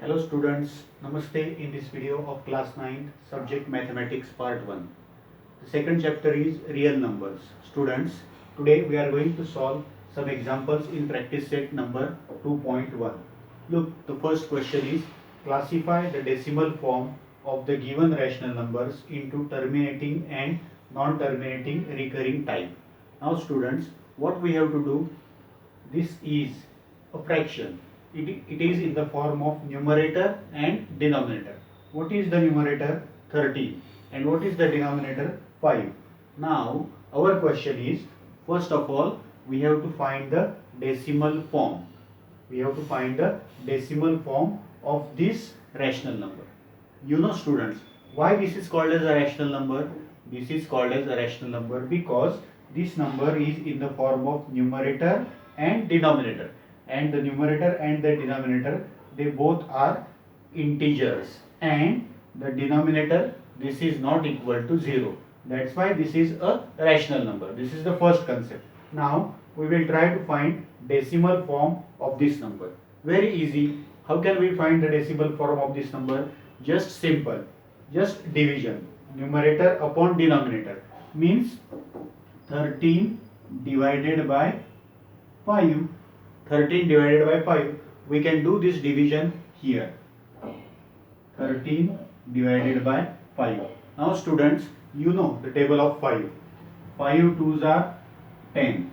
Hello students, Namaste. In this video of class 9 subject mathematics part 1. The second chapter is real numbers. Students, today we are going to solve some examples in practice set number 2.1. Look, the first question is classify the decimal form of the given rational numbers into terminating and non-terminating recurring type. Now students, what we have to do, this is a fraction. It is in the form of numerator and denominator. What is the numerator? 13. And what is the denominator? 5. Now our question is, first of all we have to find the decimal form. We have to find the decimal form of this rational number. You know students, why this is called as a rational number? This is called as a rational number because this number is in the form of numerator and denominator, and the numerator and the denominator, they both are integers, and the denominator, this is not equal to 0. That's why this is a rational number. This is the first concept. Now we will try to find decimal form of this number. Very easy. How can we find the decimal form of this number? Just simple, just division. Numerator upon denominator means 13 divided by 5. 13 divided by 5. We can do this division here. 13 divided by 5. Now students, you know the table of 5. 5 2s are 10.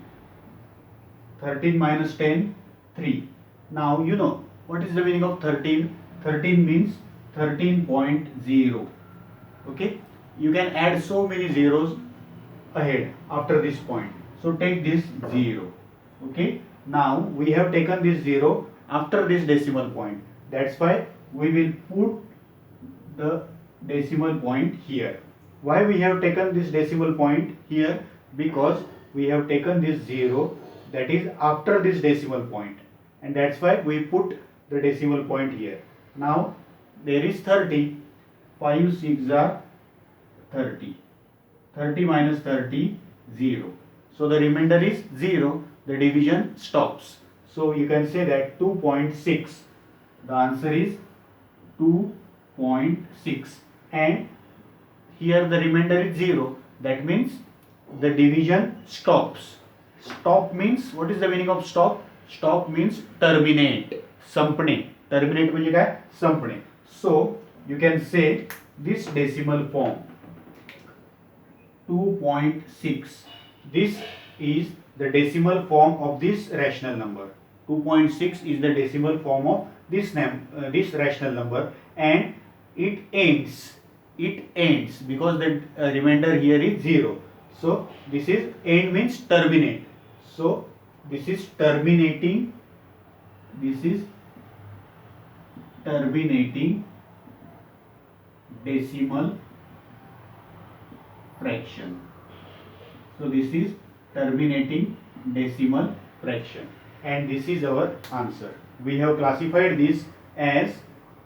13 minus 10, 3. Now you know what is the meaning of 13. 13 means 13.0. Okay. You can add so many zeros ahead after this point. So take this 0. Okay. Now we have taken this 0 after this decimal point. That's why we will put the decimal point here. Why we have taken this decimal point here? Because we have taken this 0 that is after this decimal point, and that's why we put the decimal point here. Now there is 30. 5 6 are 30. 30 minus 30, 0. So the remainder is 0. The division stops. So you can say that 2.6. The answer is 2.6. And here the remainder is 0. That means the division stops. Stop means, what is the meaning of stop? Stop means terminate. संपणे. Terminate म्हणजे काय? संपणे. So you can say this decimal form 2.6. This is the decimal form of this rational number. 2.6 is the decimal form of this rational number, and it ends because the remainder here is 0. So this is end means terminate. So this is terminating. This is terminating decimal fraction. So this is terminating decimal fraction, and this is our answer. We have classified this as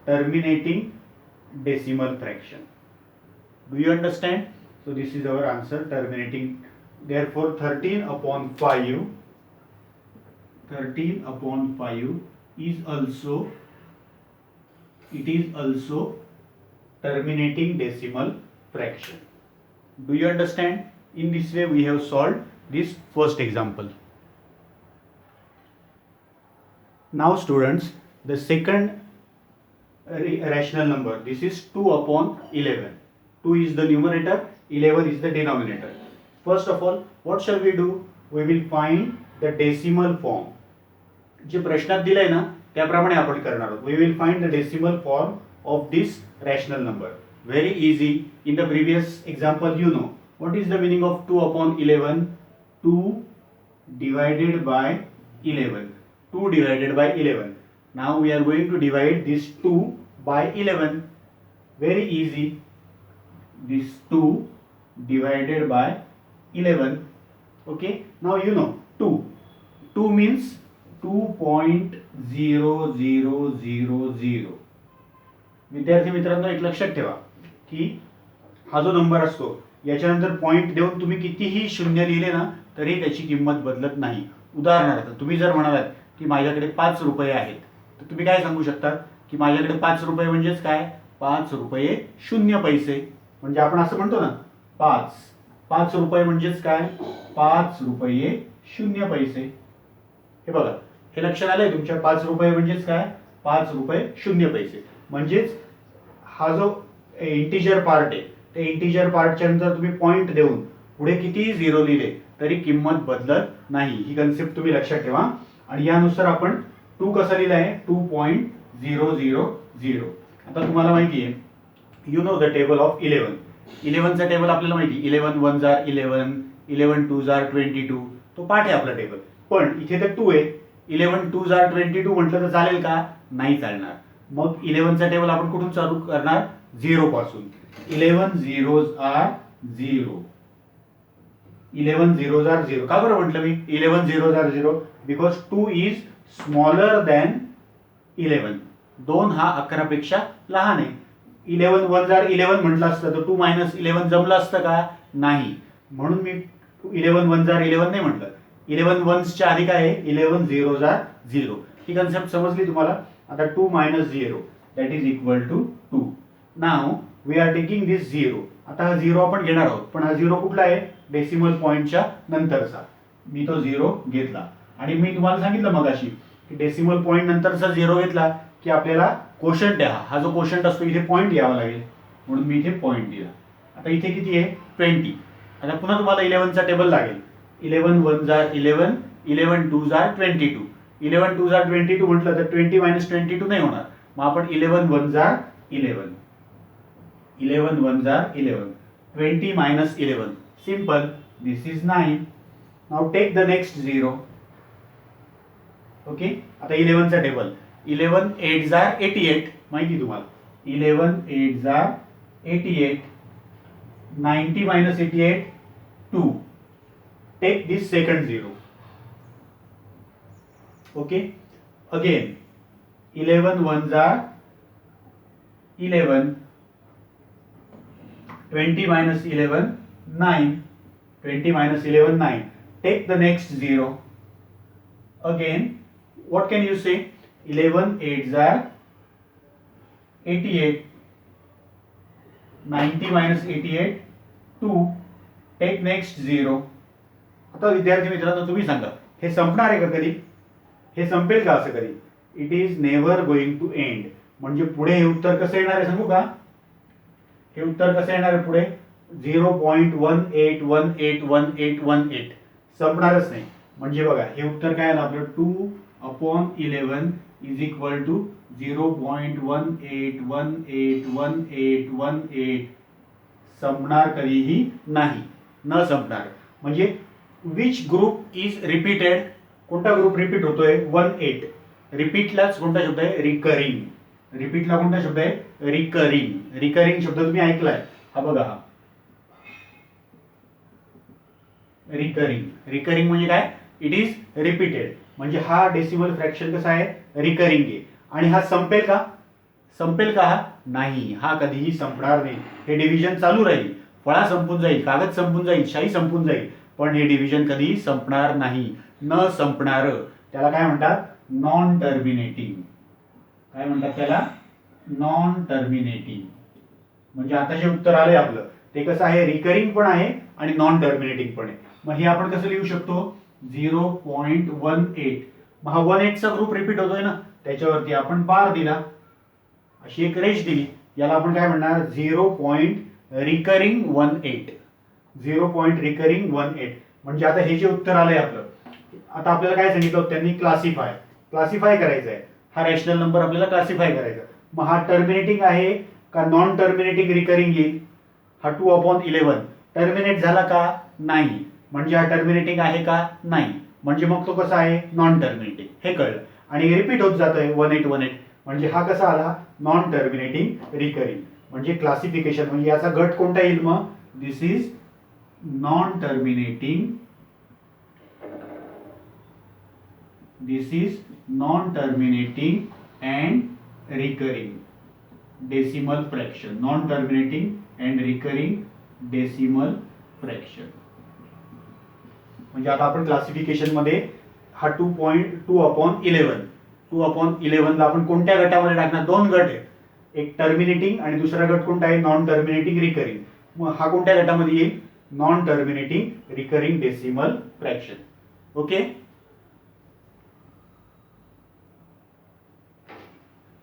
terminating decimal fraction. Do you understand? So this is our answer, terminating. Therefore 13 upon 5 is also, it is also terminating decimal fraction. Do you understand? In this way we have solved this first example. Now students, the second rational number, this is 2 upon 11. 2 is the numerator, 11 is the denominator. First of all, what shall we do? We will find the decimal form. जे प्रश्नात दिलंय ना त्याप्रमाणे आपण करणार आहोत. We will find the decimal form of this rational number. Very easy. In the previous example, you know what is the meaning of 2 upon 11? 2 divided by 11. 2 divided by 11. Now we are going to divide this 2 by 11. Very easy. This 2 divided by 11. Okay. Now you know 2. 2 means 2.0000. विद्यार्थी मित्रांनो, एक लक्षात ठेवा की हा जो number असतो याच्यानंतर पॉइंट देऊन तुम्ही कितीही शून्य लिहिले ना तरी त्याची किंमत बदलत नाही. उदाहरणार्थ तुम्ही जर म्हणालात की माझ्याकडे 5 रुपये आहेत, तर तुम्ही काय सांगू शकता? की माझ्याकडे 5 रुपये म्हणजेच काय, 5 रुपये 0 पैसे. म्हणजे आपण असं म्हणतो ना, 5 रुपये म्हणजेच काय, 5 रुपये 0 पैसे. हे बघा, हे लक्षात आलंय तुमच्या, 5 रुपये म्हणजेच काय, 5 रुपये 0 पैसे. म्हणजेच हा जो इंटिजर पार्ट आहे, त्या इंटिजर पार्टच्या नंतर तुम्ही पॉइंट देऊन पुढे कितीही झिरो लिहिले तरी किंमत बदलत नाही. ही कन्सेप्ट तुम्ही लक्षात ठेवा. आणि यानुसार आपण 2 कसा लिहिलाय, 2.000. आता तुम्हाला माहिती आहे, you know the table of 11. 11चा टेबल आपल्याला माहिती, 11 1 जार 11, 11 2 जार 22. तो पाठ आहे आपला टेबल. पण इथे तर 2 आहे, 11 2 जार 22 म्हटलं तर चालेल का, नाही चालणार. मग 11चा टेबल आपण कुठून चालू करणार, 0 पासून. 11 zeros are 0. 11 zeros are 0. का बरं म्हटलं मी 11 zeros are 0? Because 2 is smaller than 11. 2 हा 11 पेक्षा लहान आहे. 11 1 जार 11 म्हटलं असतं तर 2 मायनस 11 जमलं असतं का, नाही. म्हणून मी 11 1 जार 11 नाही म्हटलं. 11 1च्या आधी काय आहे, 11 zeros are 0. ही कन्सेप्ट समजली तुम्हाला. आता 2 minus 0 that is equal to 2. Now we are taking this 0. आता हा 0 आपण घेणार आहोत, पण हा 0 कुठला आहे, डेसिमल पॉइंटच्या नंतरचा. मी तो 0 घेतला आणि मी तुम्हाला सांगितलं मगाशी की डेसिमल पॉइंट नंतरचा 0 घेतला की आपल्याला कोशंट आहे, हा जो कोशंट असतो इथे पॉइंट घ्यावा लागेल, म्हणून मी इथे पॉइंट दिला. आता इथे किती आहे, 20. आता पुन्हा तुम्हाला 11चा टेबल लागेल. 11 1 जार 11, 11 2 जार 22. 11 2 जार 22 म्हटलं तर 20 मायनस 22 नाही होणार. मग आपण 11 1 जार 11, 11 1 जार 11, 20 minus 11, simple, this is 9. Now take the next 0. Okay, आता 11चा टेबल, 11 8 जार 88 माहिती तुम्हाला. 11 8 जार 88, 90 मायनस 88 2. टेक दिस सेकंड 0. Okay, again 11 1 जार 11, 20 minus 11 9, 20 minus 11 9. Take the next 0. Again, what can you say, 11 8 jar 88, 90 minus 88 2. Take next 0. आता विद्यार्थी मित्रांनो तुम्ही सांगा, हे संपणार आहे का कधी, हे संपेल का असं कधी, it is never going to end. म्हणजे पुढे हे उत्तर कसं येणार आहे सांगू का, हे उत्तर कसं येणार आहे पुढे, 0.18181818 संपणारच नाही. म्हणजे बघा हे उत्तर काय आलं आपलं, 2/11 इज इक्वल टू 0.18181818 संपणार कधीही नाही, न संपणार. म्हणजे विच ग्रुप इज रिपीटेड, कोणता ग्रुप रिपीट होतोय, 18. रिपीटलाच कोणता शब्द आहे, रिकरिंग. रिपीटला कोणता शब्द आहे, रिकरिंग. रिकरिंग शब्द तुम्ही ऐकलाय, हा बघा हा रिकरिंग. रिकरिंग म्हणजे काय, इट इज रिपीटेड. म्हणजे हा डेसिमल फ्रॅक्शन कसा आहे, रिकरिंग आहे. आणि हा संपेल का, संपेल का, हा नाही, हा कधीही संपणार नाही. हे डिव्हिजन चालू राहील, फळा संपून जाईल, कागद संपून जाईल, शाई संपून जाईल, पण हे डिव्हिजन कधीही संपणार नाही. न संपणार त्याला काय म्हणतात, नॉन टर्मिनेटिंग. काय म्हणतात त्याला, नॉन टर्मिनेटिंग. म्हणजे आता जे उत्तर आलंय आपलं ते कसं आहे, रिकरिंग पण आहे आणि नॉन टर्मिनेटिंग पण आहे. मग हे आपण कसं लिहू शकतो, 0.18. मग हा 18चा ग्रुप रिपीट होतोय ना, त्याच्यावरती आपण बार दिला, अशी एक रेष दिली, याला आपण काय म्हणणार, 0.रिकरिंग 18. 0.रिकरिंग 18. म्हणजे आता हे जे उत्तर आलंय आपलं, आता आपल्याला काय सांगितलं त्यांनी, क्लासिफाय करायचं आहे. हा रॅशनल नंबर आपल्याला क्लासिफाय करायचा. मग हा टर्मिनेटिंग आहे का नॉन टर्मिनेटिंग रिकरिंग येईल, हा 2/11 टर्मिनेट झाला का, नाही. म्हणजे हा टर्मिनेटिंग आहे का, नाही. म्हणजे मग तो कसा आहे, नॉन टर्मिनेटिंग, हे कळलं. आणि रिपीट होत जातोय 1818, म्हणजे हा कसा आला, नॉन टर्मिनेटिंग रिकरिंग. म्हणजे क्लासिफिकेशन, म्हणजे याचा गट कोणता येईल मग, this is non terminating, this is non-terminating and recurring decimal fraction. Non-terminating and recurring decimal fraction. म्हणजे आता आपण क्लासिफिकेशन मध्ये हा 2.2/11 2/11 ला आपण कोणत्या गटामध्ये टाकणार? दोन गट आहेत, एक टर्मिनेटिंग आणि दुसरा गट कोणता आहे? Non terminating recurring. मग हा कोणत्या गटामध्ये येईल? Non terminating recurring decimal fraction. Okay.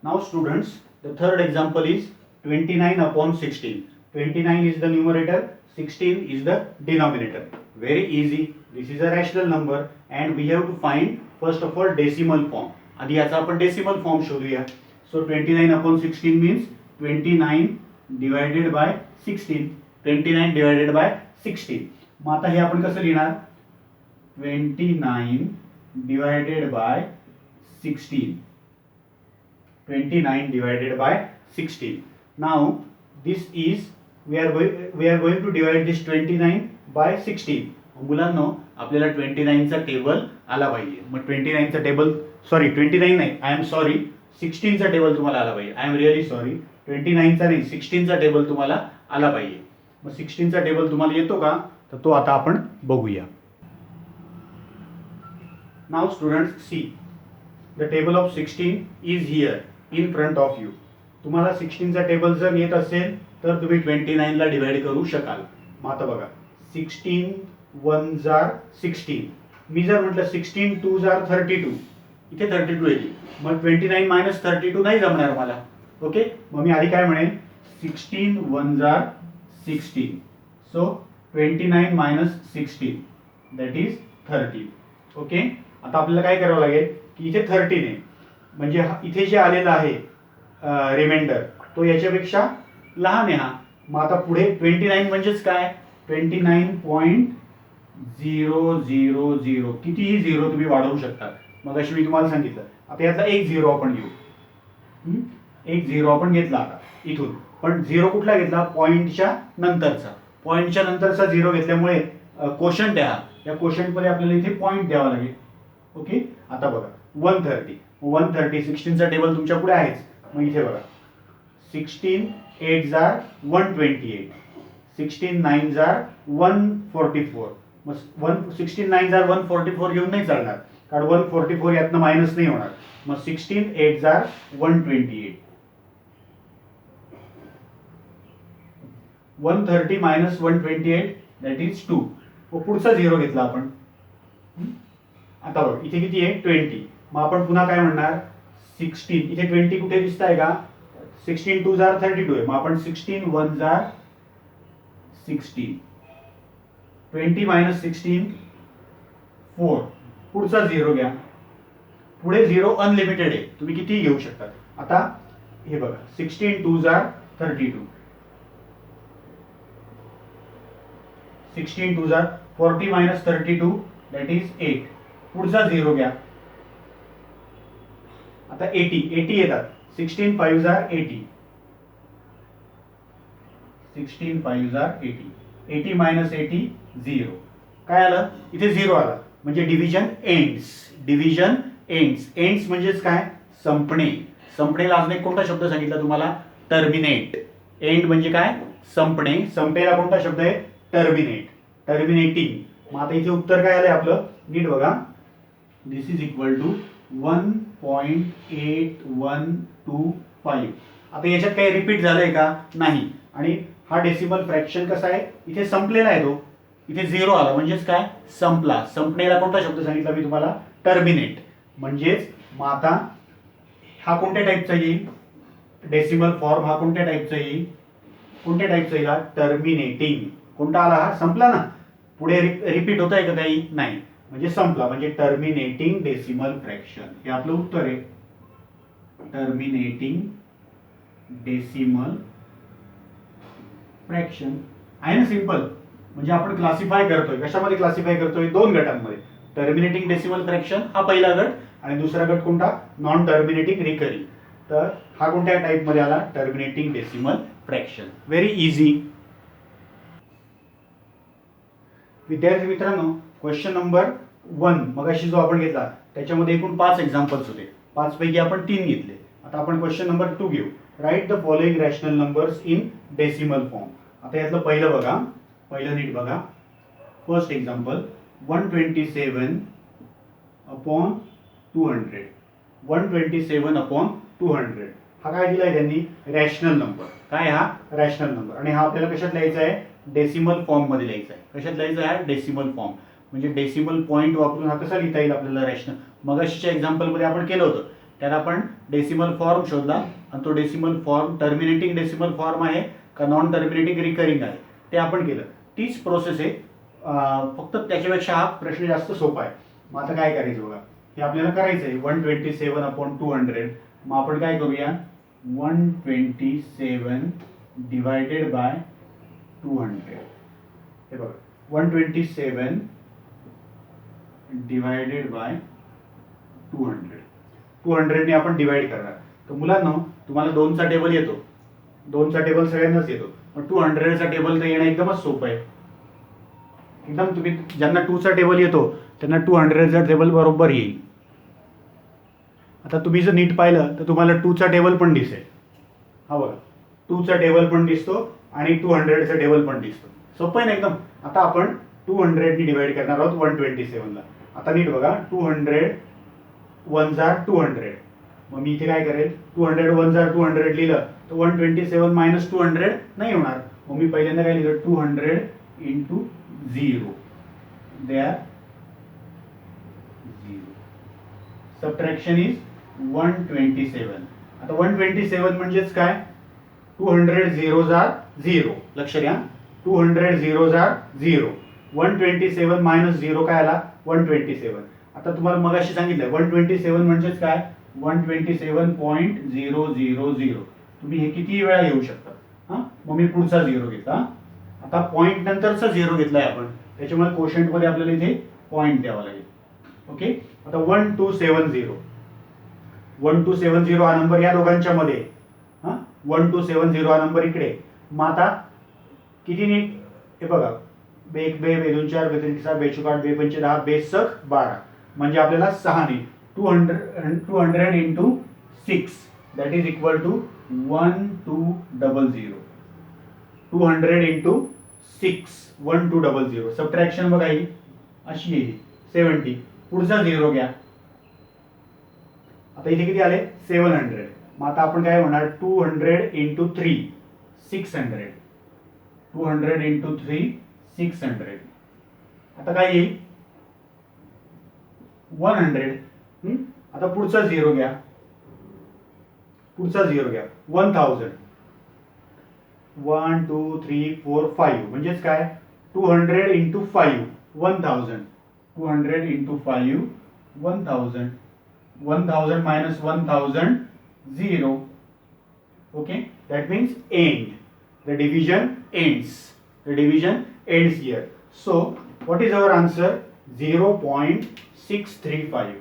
Now students, the third example is 29/16. 29 is the numerator, 16 is the denominator. Very easy. This is a rational number and we have to find first of all decimal form. आधी याचा आपण decimal form शोधूया. So 29/16 means 29 divided by 16. 29 divided by 16. मग आता हे आपण कसं लिहिणार? 29 divided by 16. 29 divided by 16. Now this is we are going to divide this 29 by 16. मुलांनो आपल्याला 29 चा टेबल आला पाहिजे. मग 29 चा टेबल 29 नाही, आय एम सॉरी, 16 चा टेबल तुम्हाला आला पाहिजे. आय एम रिअली सॉरी, 29 चा नाही 16 चा टेबल तुम्हाला आला पाहिजे. मग 16 चा टेबल तुम्हाला येतो का? तर तो आता आपण बघूया. Now students see, the table of 16 is here in front of you. तुम्हाला 16 चा टेबल जर येत असेल तर तुम्ही 29 ला डिवाइड करू शकाल. मग आता बघा, 16 1 जार 16. मी जर म्हटलं 16 2 जार 32, इथे 32 येईल. मग 29 मायनस 32 नाही जमणार मला. ओके. मग मी आधी काय म्हणेन? 16 1 जार 16. So 29 minus 16 that is 30. Okay. आता आपल्याला काय करावं लागेल की इथे 30 आहे म्हणजे इथे जे आलेला आहे रिमाइंडर तो याच्यापेक्षा लहान आहे हा. मग आता पुढे 29 म्हणजेच काय? 29.000. कितीही झिरो तुम्ही वाढवू शकता. मग अशी मी तुम्हाला सांगितलं. आता यातला एक झिरो आपण घेऊ. एक झिरो आपण घेतला आता इथून, पण झिरो कुठला घेतला? पॉईंटच्या नंतरचा. पॉईंटच्या नंतरचा झिरो घेतल्यामुळे कोशंट आहे हा. या कोशंटमध्ये आपल्याला इथे पॉईंट द्यावा लागेल. ओके. आता बघा 130. 130 16 चा टेबल तुमच्या पुढे आहेच. मग इथे बघा 16 8 जार 128. 16 9 जार 144. मग 16 9 जार 144 घेऊन नाही चालणार, कारण 144 यातनं मायनस नाही होणार. मग 16 8 जार 128. 130 मायनस 128 दॅट इज 2. मग पुढचा झिरो घेतला आपण. आता बघ इथे किती आहे? 20. मग आपण पुन्हा काय म्हणणार? 16. इथे 20 कुठे दिसत आहे का? 16 2 जार 32 आहे. मग आपण 16 1 जार 16. 20 मायनस 16 4. पुढचा झिरो घ्या. पुढे झिरो अनलिमिटेड आहे, तुम्ही कितीही घेऊ शकता. आता हे बघा 16 2 जार 32. 16 2 जार 40 मायनस 32 दॅट इज 8. पुढचा झिरो घ्या. आता 80 येतात. 16 5 जार 80. 16 5 जार 80. 80 मायनस 80 0. काय आलं? इथे झिरो आला म्हणजे division ends. Division ends. Ends म्हणजेच काय? संपणे. संपणेला अजून एक कोणता शब्द सांगितला तुम्हाला? टर्मिनेट. एंड म्हणजे काय? संपणे. संपेला कोणता शब्द आहे? टर्मिनेट. टर्मिनेटिंग. मग आता इथे उत्तर काय आलंय आपलं? नीट बघा. दिस इज इक्वल टू 1.8125. आता याच्यात काही रिपीट झालंय का? नाही. आणि हा डेसिमल फ्रॅक्शन कसा आहे? इथे संपलेला आहे तो. इथे झिरो आला म्हणजेच काय? संपला. संपणेला कोणता शब्द सांगितला मी तुम्हाला? टर्मिनेट. म्हणजेच मग आता हा कोणत्या टाईपचा येईल? डेसिमल फॉर्म हा कोणत्या टाईपचा येईल? कोणत्या टाईपचा येईल? टर्मिनेटिंग. कोणता आला? हा संपला ना. पुढे रिपीट होत आहे का काही? नाही. म्हणजे संपला म्हणजे टर्मिनेटिंग डेसिमल फ्रॅक्शन. हे आपलं उत्तर आहे. टर्मिनेटिंग डेसिमल फ्रॅक्शन आहे ना. सिंपल. म्हणजे आपण क्लासिफाय करतोय. कशामध्ये क्लासिफाय करतोय? दोन गटांमध्ये. टर्मिनेटिंग डेसिमल फ्रॅक्शन हा पहिला गट आणि दुसरा गट कोणता? Non terminating recurring. तर हा कोणत्या टाइप मध्ये आला? Terminating decimal fraction. Very easy. विद्यार्थी मित्रांनो, क्वेश्चन नंबर 1 मगाशी जो आपण घेतला त्याच्यामध्ये एकूण 5 एक्झाम्पल्स होते. 5 पैकी आपण 3 घेतले. आता आपण क्वेश्चन नंबर 2 घेऊ. Write the following rational numbers in decimal form. आता यातलं पहिलं बघा. पहिलं नीट बघा. First example 127/200. 127/200. हा काय दिलाय त्यांनी? Rational number. काय हा? Rational number. आणि हा आपल्याला कशात लिहायचा आहे? डेसिमल फॉर्म मध्ये लिहायचा आहे. कशात लिहायचा आहे? Decimal form. म्हणजे डेसिमल पॉईंट वापरून हा कसा लिहिता येईल आपल्याला रॅशनल? मगाशीच्या एक्झाम्पल मध्ये आपण केलं होतं, त्यात आपण डेसिमल फॉर्म शोधला आणि तो decimal form terminating decimal form आहे का नॉन टर्मिनेटिंग रिकरिंग आहे ते आपण केलं. तीच प्रोसेस आहे, फक्त त्याच्यापेक्षा हा प्रश्न जास्त सोपा आहे. मग आता काय करायचं बघा, हे आपल्याला करायचं आहे 127/200. मग आपण काय करूया, 127 डिवायडेड बाय 200. हे बघा 127 डिवायडेड बाय 200. 200 ने आपण डिवाइड करणार. तर मुलांनो तुम्हाला 2चा टेबल येतो, 2चा टेबल सगळ्यांनाच येतो, पण 200चा टेबल तर येणं एकदमच सोपं आहे. एकदम तुम्ही ज्यांना 2चा टेबल येतो त्यांना 200चा टेबल बरोबर येईल. आता तुम्ही जर नीट पाहिलं तर तुम्हाला 2चा टेबल पण दिसेल. हा बघा 2चा टेबल पण दिसतो आणि 200चा टेबल पण दिसतो. सोपं आहे ना एकदम. आता आपण 200 ने डिवाइड करणार आहोत 127 ला. आता नीट बघा, 200 1s are 200. मग मी इथे काय करेल, 200 1s are 200 लिहिलं तर 127 मायनस 200 नाही होणार. मग मी पहिल्यांदा काय लिहिलं, 200 into 0. They are 0. Subtraction is 127. आता 127 म्हणजेच काय, 200 zeros are 0. लक्ष द्या, 200 zeros are 0. 127 मायनस 0 काय आला, 127. आता तुम्हाला मगाशी सांगितलं 127 म्हणजेच काय, 127.000. तुम्ही हे किती वेळा घेऊ शकता. हा, मग मी पुढचा 0 घेतला. आता पॉईंट नंतरचा 0 घेतलाय आपण, त्याच्यामुळे कोशंट मध्ये आपल्याला इथे पॉईंट द्यावा लागेल. ओके, आता 1270. 1270 हा नंबर या दोघांच्या मध्ये. हा, 1270 हा नंबर इकडे. मग आता किती नीट हे बघा, बेक बे बे 2 4 बे 3 6 बे 4 8 बे 5 10 बे 12. म्हणजे आपल्याला 6 ने 200 into 6 that is equal to 1200. 200 into 6 1200. Subtraction बघा ही अशी येईल 70. पुढचा 0 घ्या. आता इथे किती आले, 700. मग आता आपण काय म्हणणार, 200 इंटू 3 600. 200 इंटू 3 600. आता काय येईल, 100. आता पुढचा 0 घ्या, पुढचा 0 घ्या, 1000. 1 2 3 4 5 म्हणजेच काय, 200 into 5 1000. 200 into 5 1000. 1000 minus 1000 0. Okay, that means end. The division ends. The division ends here. So what is our answer? 0.635.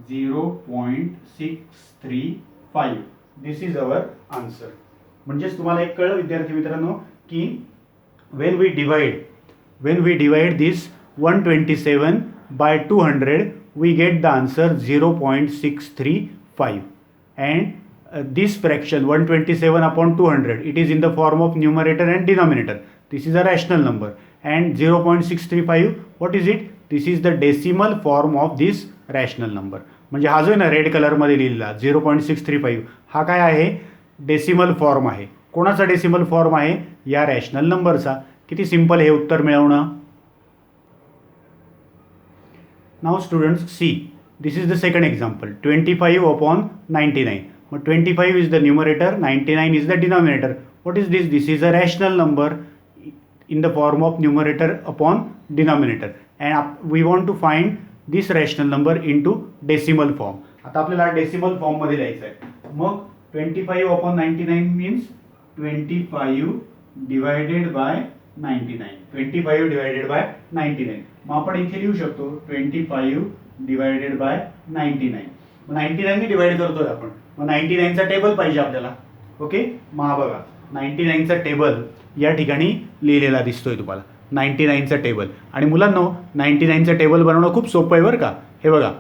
0.635. This is our answer. म्हणजेच तुम्हाला एक कळलं विद्यार्थी मित्रांनो की when we divide this 127 by 200 we get the answer 0.635. And this fraction 127/200 it is in the form of numerator and denominator. This is a rational number. And 0.635 what is it? This is the decimal form of this rational number. म्हणजे हा जो आहे ना red कलरमध्ये लिहिलेला 0.635 हा काय आहे, डेसिमल फॉर्म आहे. कोणाचा डेसिमल फॉर्म आहे, या रॅशनल नंबरचा. किती सिंपल हे उत्तर मिळवणं. Now students see, this is the second example. 25/99. मग 25 is the numerator, 99 is the denominator. What is this? This is a rational number in the form of numerator upon denominator, and we want to find this rational number into decimal form. आता आपल्याला decimal form मध्ये लिहायचं आहे. मग 25/99 means 25 divided by 99. 25 divided by 99. मग आपण इथे लिहू शकतो 25 डिवायडेड बाय 99. मग 99 ने डिवाइड करतोय आपण. मग 99चा टेबल पाहिजे आपल्याला. ओके, मग हा बघा 99चा टेबल या ठिकाणी लिहिलेला दिसतोय तुम्हाला, 99चा टेबल. आणि मुलांनो 99चा टेबल बनवणं खूप सोपं आहे बरं का. हे बघा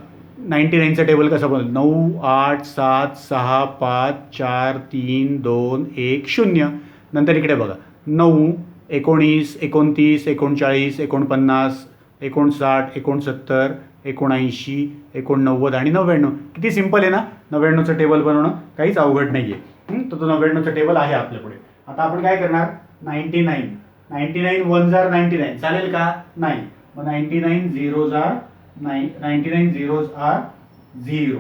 99चा टेबल कसं बनवलं, 9 8 7 6 5 4 3 2 1 0. नंतर इकडे बघा 9 19 29 39 49 59 69 79, 89 आणि 99. किती सिंपल आहे ना 99चं टेबल बनवणं, काहीच अवघड नाही आहे. तर तो 99चं टेबल आहे आपल्यापुढे. आता आपण काय करणार 99 1 जार 99 चालेल का नाही. मग 99 zeros are 99 zeros are 0.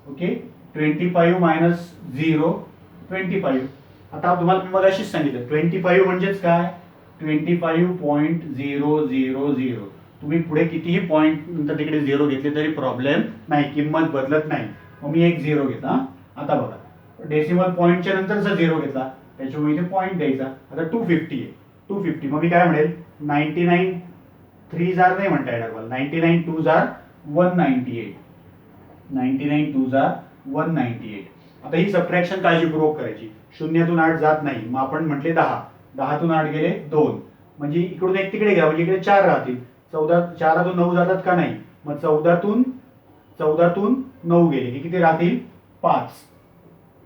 Okay 25 minus 0 25. आता तुम्हाला मी मगाशीच सांगितलं 25 म्हणजेच काय 25.000. तुम्ही पुढे कितीही पॉईंट नंतर तिकडे 0 घेतले तरी प्रॉब्लेम नाही, किंमत बदलत नाही. मग मी एक 0 घेतला. आता बघा डेसिमल पॉईंटच्या नंतरचा 0 घेतला त्याच्यामुळे इथे पॉईंट द्यायचा. आता 250 आहे 250. मग मी काय म्हणेल 99 3 जार नाही म्हणता येणार मला. 99 2 जार 198. 99 2 जार 198. आता ही सबट्रॅक्शन काळजीपूर्वक करायची. शून्यातून 8 जात नाही. मग आपण म्हटले 10. 10तून 8 गेले 2. म्हणजे इकडून एक तिकडे घ्या म्हणजे इकडे 4 राहतील. 4तून 9 जातात का नाही. मग 14तून 9 गेले की किती राहतील 5.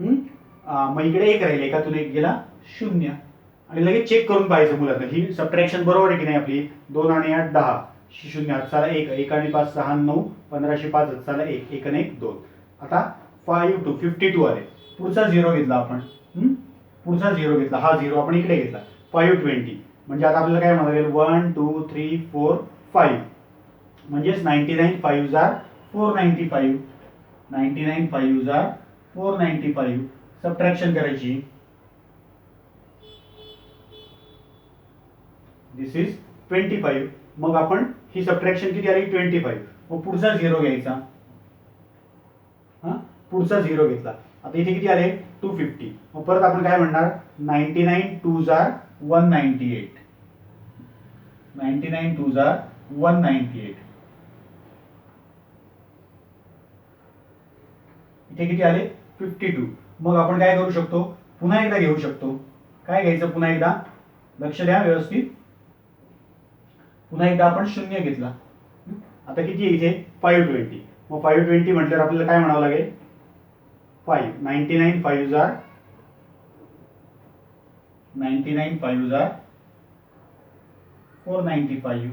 मग इकडे 1 राहील. एकातून 1 गेला 0. आणि लगेच चेक करून पाहायचं मुलांना ही सबट्रॅक्शन बरोबर आहे की नाही आपली. 2 आणि 8 10. 0 हातचाला 1. 1 आणि 5 6 9. 15 5 हातचाला 1. 1 आणि 1 2. आता 5 to 52 आले. पुढचा 0 घेतला आपण. पुढचा 0 घेतला. हा 0 आपण इकडे घेतला 520. म्हणजे आता आपल्याला काय म्हणावं लागेल 1 2 3 4 5. म्हणजेच 99 5 जार 495. 99 5 जार 495. सबट्रॅक्शन करायची. दिस इज 25. मग आपण ही सबट्रॅक्शन किती आली 25. मग पुढचा 0 घ्यायचा. पुढचा 0 घेतला. आता इथे किती आले 250. मग परत आपण काय म्हणणार 99 2 जार 198. 99 2 जार 198. इथे किती आले 52. मग आपण काय करू शकतो पुन्हा एकदा घेऊ शकतो. काय घ्यायचं पुन्हा एकदा लक्ष द्या व्यवस्थित. पुन्हा एकदा आपण 0 घेतला. आता किती आहे इथे 520. मग 520 म्हटल्यावर आपल्याला काय म्हणावं लागेल 5. 99 5 जार 495.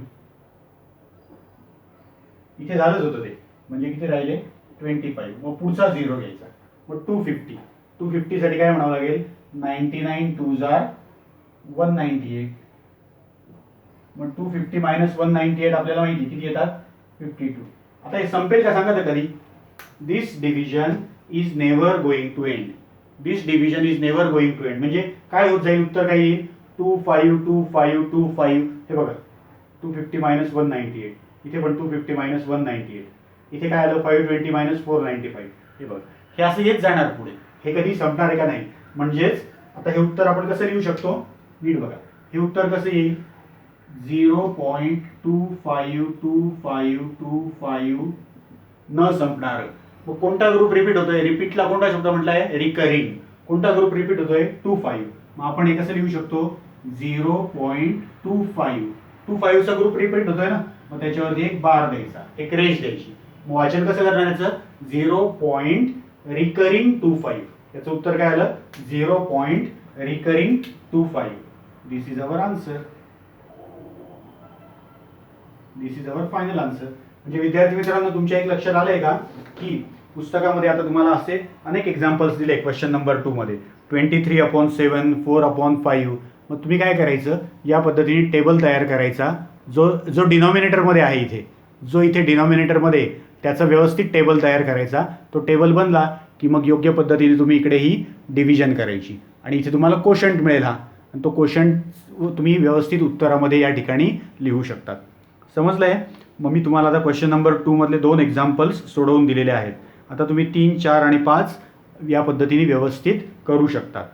इथे झालंच होतं ते. म्हणजे किती राहिले 25. मग पुढचा 0 घ्यायचा. मग 250. 250 साठी काय म्हणावं लागेल 99 2 जार 198. मग 250 मायनस 198 आपल्याला माहिती किती येतात 52. आता हे संपेल का सांगा तर कधी. This division is never going to end. This division is never going to end म्हणजे काय होत जाईल उत्तर काय येईल 252525. हे बघा 250 मायनस 198. इथे पण 250 मायनस 198. इथे काय आलं 520 मायनस 495. हे बघा हे असं येत जाणार पुढे. हे कधी संपणार आहे का नाही. म्हणजेच आता हे उत्तर आपण कसं लिहू शकतो नीट बघा. हे उत्तर कसं येईल 0.252525 न संपणार. मग कोणता ग्रुप रिपीट होतोय. रिपीटला कोणता शब्द म्हटलाय रिकरिंग. कोणता ग्रुप रिपीट होतोय 25. मग आपण हे कसं लिहू शकतो 0.25 चा ग्रुप रिपीट होतोय ना. मग त्याच्यावरती एक बार द्यायचा एक रेष द्यायची. मग वाचन कसं करणार याचं 0.25. याचं उत्तर काय आलं 0.25. This is our answer. This is our final answer. म्हणजे विद्यार्थी मित्रांनो तुमच्या एक लक्षात आलंय का की पुस्तकामध्ये आता तुम्हाला असे अनेक एक्झाम्पल्स दिले. क्वेश्चन नंबर 2 मध्ये 23/7 4/5. मग तुम्ही काय करायचं या पद्धतीने टेबल तयार करायचा. जो डिनॉमिनेटरमध्ये आहे इथे जो इथे डिनॉमिनेटरमध्ये त्याचा व्यवस्थित टेबल तयार करायचा. तो टेबल बनला की मग योग्य पद्धतीने तुम्ही इकडे ही डिव्हिजन करायची आणि इथे तुम्हाला कोशंट मिळेल हा. आणि तो कोशंट तुम्ही व्यवस्थित उत्तरामध्ये या ठिकाणी लिहू शकतात. समजलंय. मग मी तुम्हाला आता क्वेश्चन नंबर 2 मधले 2 एक्झाम्पल्स सोडवून दिलेले आहेत. आता तुम्ही 3 4 आणि 5 या पद्धतीने व्यवस्थित करू शकतात.